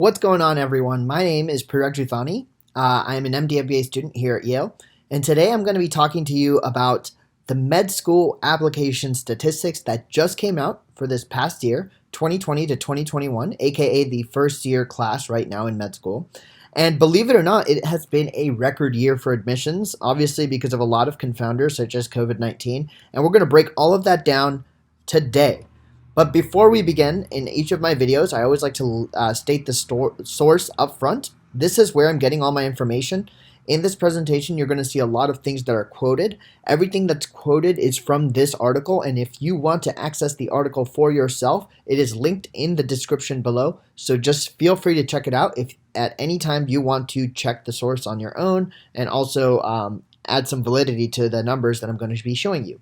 What's going on, everyone? My name is Prerak. I am an MD student here at Yale, and today I'm going to be talking to you about the med school application statistics that just came out for this past year, 2020 to 2021, aka the first year class right now in med school. And believe it or not, it has been a record year for admissions, obviously because of a lot of confounders such as COVID-19, and we're going to break all of that down today. But before we begin, in each of my videos, I always like to state the source up front. This is where I'm getting all my information. In this presentation, you're going to see a lot of things that are quoted. Everything that's quoted is from this article, and if you want to access the article for yourself, it is linked in the description below. So just feel free to check it out if at any time you want to check the source on your own and also add some validity to the numbers that I'm going to be showing you.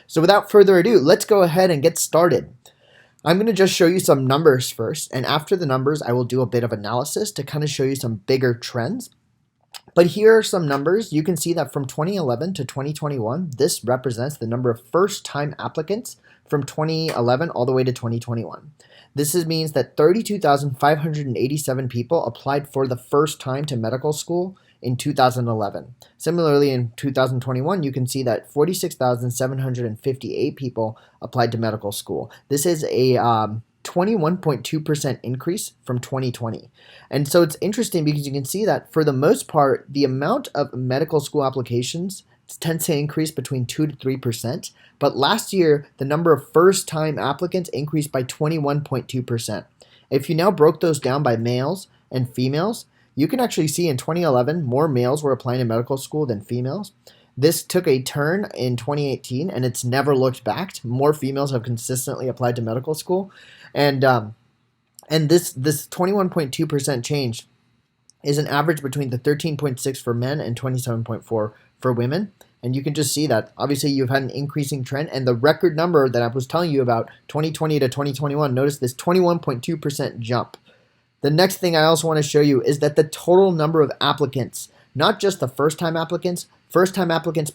So without further ado, let's go ahead and get started. I'm going to just show you some numbers first, and after the numbers, I will do a bit of analysis to kind of show you some bigger trends. But here are some numbers. You can see that from 2011 to 2021, this represents the number of first-time applicants from 2011 all the way to 2021. This means that 32,587 people applied for the first time to medical school in 2011. Similarly, in 2021, you can see that 46,758 people applied to medical school. This is a 21.2% increase from 2020. And so it's interesting because you can see that for the most part, the amount of medical school applications tends to increase between 2 to 3%. But last year, the number of first-time applicants increased by 21.2%. If you now broke those down by males and females, you can actually see in 2011, more males were applying to medical school than females. This took a turn in 2018, and it's never looked back. More females have consistently applied to medical school. And this 21.2% change is an average between the 13.6 for men and 27.4 for women. And you can just see that obviously you've had an increasing trend, and the record number that I was telling you about, 2020 to 2021, notice this 21.2% jump. The next thing I also want to show you is that the total number of applicants, not just the first-time applicants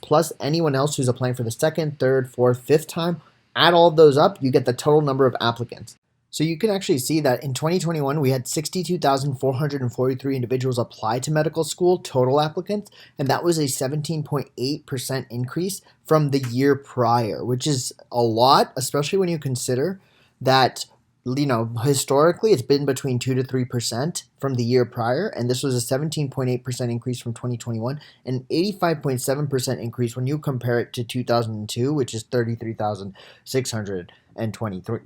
plus anyone else who's applying for the second, third, fourth, fifth time, add all of those up, you get the total number of applicants. So you can actually see that in 2021, we had 62,443 individuals apply to medical school, total applicants, and that was a 17.8% increase from the year prior, which is a lot, especially when you consider that historically, it's been between 2 to 3% from the year prior, and this was a 17.8% increase from 2021, and 85.7% increase when you compare it to 2002, which is 33,623.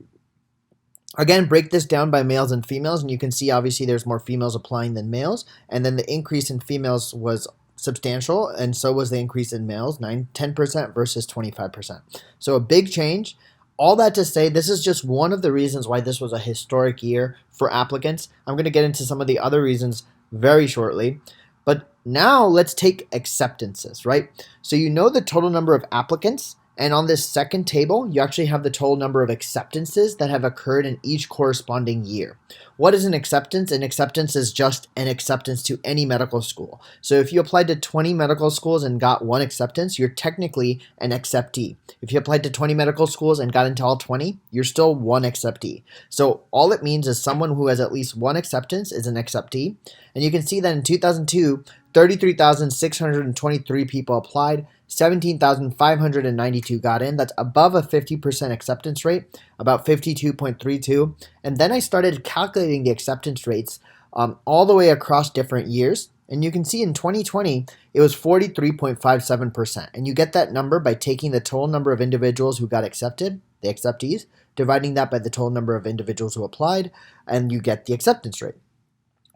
Again, break this down by males and females, and you can see obviously there's more females applying than males, and then the increase in females was substantial, and so was the increase in males, 10% versus 25%. So a big change. All that to say, this is just one of the reasons why this was a historic year for applicants. I'm going to get into some of the other reasons very shortly. But now let's take acceptances, right? So you know the total number of applicants, and on this second table, you actually have the total number of acceptances that have occurred in each corresponding year. What is an acceptance? An acceptance is just an acceptance to any medical school. So if you applied to 20 medical schools and got one acceptance, you're technically an acceptee. If you applied to 20 medical schools and got into all 20, you're still one acceptee. So all it means is someone who has at least one acceptance is an acceptee. And you can see that in 2002, 33,623 people applied, 17,592 got in. That's above a 50% acceptance rate, about 52.32. And then I started calculating the acceptance rates all the way across different years. And you can see in 2020, it was 43.57%. And you get that number by taking the total number of individuals who got accepted, the acceptees, dividing that by the total number of individuals who applied, and you get the acceptance rate.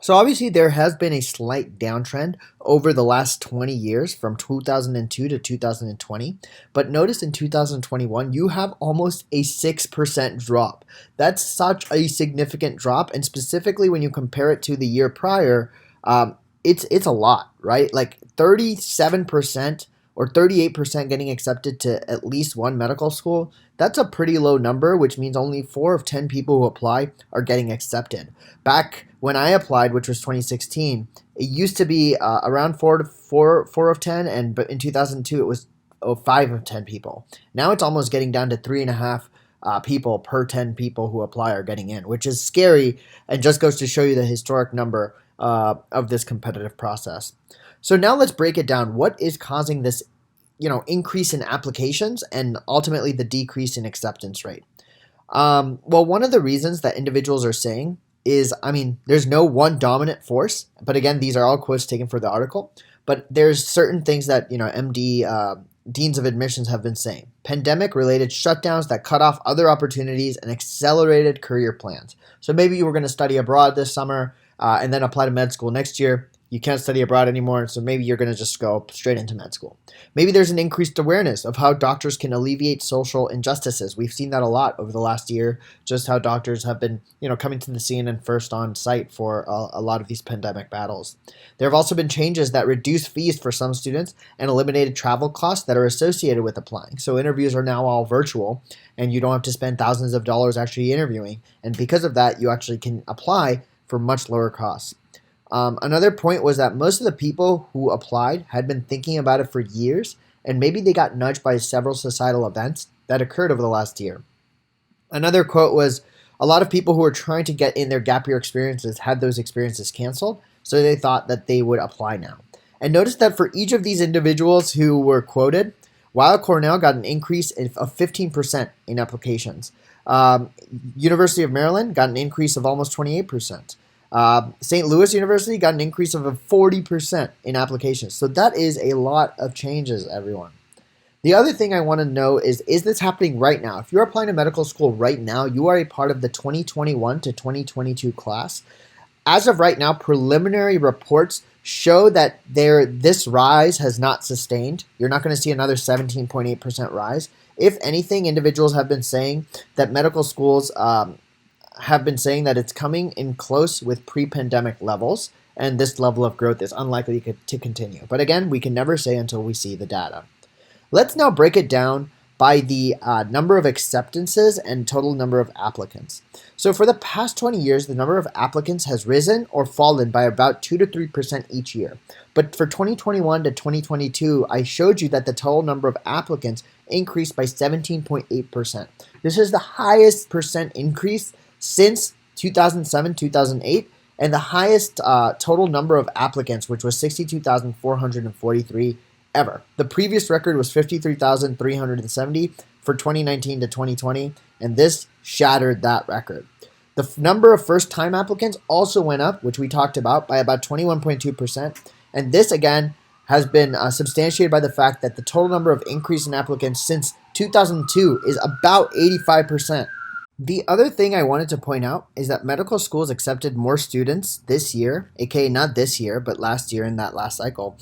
So obviously there has been a slight downtrend over the last 20 years from 2002 to 2020. But notice in 2021, you have almost a 6% drop. That's such a significant drop. And specifically when you compare it to the year prior, it's a lot, right? Like 37% or 38% getting accepted to at least one medical school. That's a pretty low number, which means only 4 of 10 people who apply are getting accepted. Back when I applied, which was 2016, it used to be around 4 of 10, but in 2002 it was 5 of 10 people. Now it's almost getting down to 3.5 people per 10 people who apply are getting in, which is scary and just goes to show you the historic number of this competitive process. So now let's break it down. What is causing this, increase in applications and ultimately the decrease in acceptance rate? Well, one of the reasons that individuals are saying is, there's no one dominant force, but again, these are all quotes taken for the article, but there's certain things that, MD deans of admissions have been saying. Pandemic-related shutdowns that cut off other opportunities and accelerated career plans. So maybe you were going to study abroad this summer and then apply to med school next year. You can't study abroad anymore, so maybe you're going to just go straight into med school. Maybe there's an increased awareness of how doctors can alleviate social injustices. We've seen that a lot over the last year, just how doctors have been, coming to the scene and first on site for a lot of these pandemic battles. There have also been changes that reduce fees for some students and eliminated travel costs that are associated with applying. So interviews are now all virtual, and you don't have to spend thousands of dollars actually interviewing. And because of that, you actually can apply for much lower costs. Another point was that most of the people who applied had been thinking about it for years, and maybe they got nudged by several societal events that occurred over the last year. Another quote was, a lot of people who were trying to get in their gap year experiences had those experiences canceled, so they thought that they would apply now. And notice that for each of these individuals who were quoted, Weill Cornell got an increase of 15% in applications. University of Maryland got an increase of almost 28%. St. Louis University got an increase of 40% in applications. So that is a lot of changes, everyone. The other thing I want to know is this happening right now? If you're applying to medical school right now, you are a part of the 2021 to 2022 class. As of right now, preliminary reports show that this rise has not sustained. You're not going to see another 17.8% rise. If anything, individuals have been saying that medical schools have been saying that it's coming in close with pre-pandemic levels, and this level of growth is unlikely to continue. But again, we can never say until we see the data. Let's now break it down by the number of acceptances and total number of applicants. So for the past 20 years, the number of applicants has risen or fallen by about 2 to 3% each year. But for 2021 to 2022, I showed you that the total number of applicants increased by 17.8%. This is the highest percent increase since 2007-2008, and the highest total number of applicants, which was 62,443 ever. The previous record was 53,370 for 2019 to 2020, and this shattered that record. The number of first-time applicants also went up, which we talked about, by about 21.2%, and this again has been substantiated by the fact that the total number of increase in applicants since 2002 is about 85%. The other thing I wanted to point out is that medical schools accepted more students this year, aka not this year, but last year in that last cycle.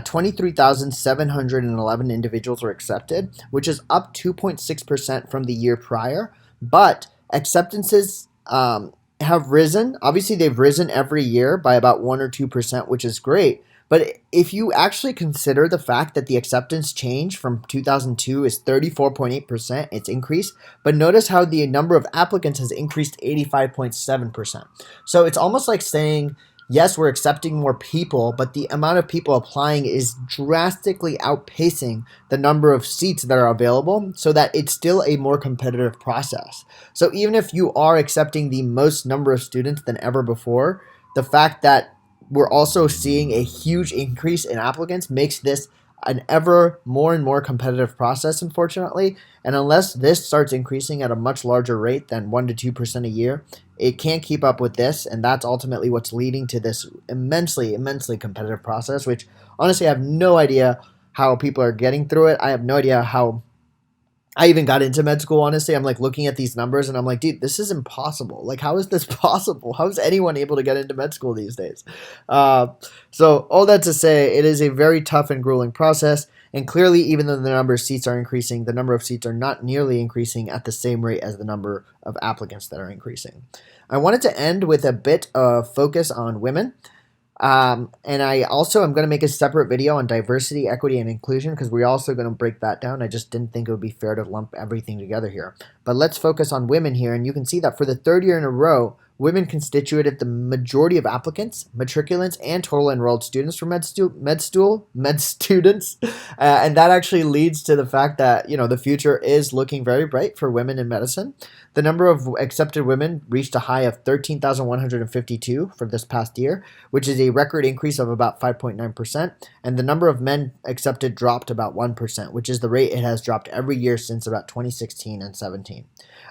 23,711 individuals were accepted, which is up 2.6% from the year prior, but acceptances have risen. Obviously, they've risen every year by about 1 or 2%, which is great. But if you actually consider the fact that the acceptance change from 2002 is 34.8%, it's increased, but notice how the number of applicants has increased 85.7%. So it's almost like saying, yes, we're accepting more people, but the amount of people applying is drastically outpacing the number of seats that are available, so that it's still a more competitive process. So even if you are accepting the most number of students than ever before, the fact that we're also seeing a huge increase in applicants makes this an ever more and more competitive process, unfortunately. And unless this starts increasing at a much larger rate than 1 to 2% a year, it can't keep up with this. And that's ultimately what's leading to this immensely competitive process, which honestly, I have no idea how people are getting through it. I have no idea how I even got into med school, honestly. I'm like looking at these numbers and I'm like, dude, this is impossible. Like, how is this possible? How is anyone able to get into med school these days? So all that to say, it is a very tough and grueling process. And clearly, even though the number of seats are increasing, the number of seats are not nearly increasing at the same rate as the number of applicants that are increasing. I wanted to end with a bit of focus on women. And I also am going to make a separate video on diversity, equity, and inclusion, because we're also going to break that down. I just didn't think it would be fair to lump everything together here. But let's focus on women here. And you can see that for the third year in a row, women constituted the majority of applicants, matriculants, and total enrolled students for med students, and that actually leads to the fact that the future is looking very bright for women in medicine. The number of accepted women reached a high of 13,152 for this past year, which is a record increase of about 5.9%, and the number of men accepted dropped about 1%, which is the rate it has dropped every year since about 2016 and 17.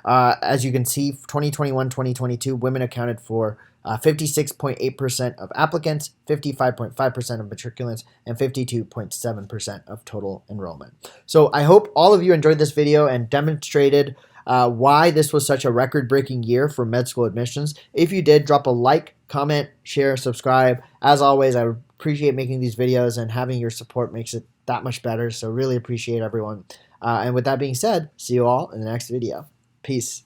As you can see, 2021-2022, women accounted for 56.8% of applicants, 55.5% of matriculants, and 52.7% of total enrollment. So I hope all of you enjoyed this video and demonstrated why this was such a record-breaking year for med school admissions. If you did, drop a like, comment, share, subscribe. As always, I appreciate making these videos, and having your support makes it that much better. So really appreciate everyone. And with that being said, see you all in the next video. Peace.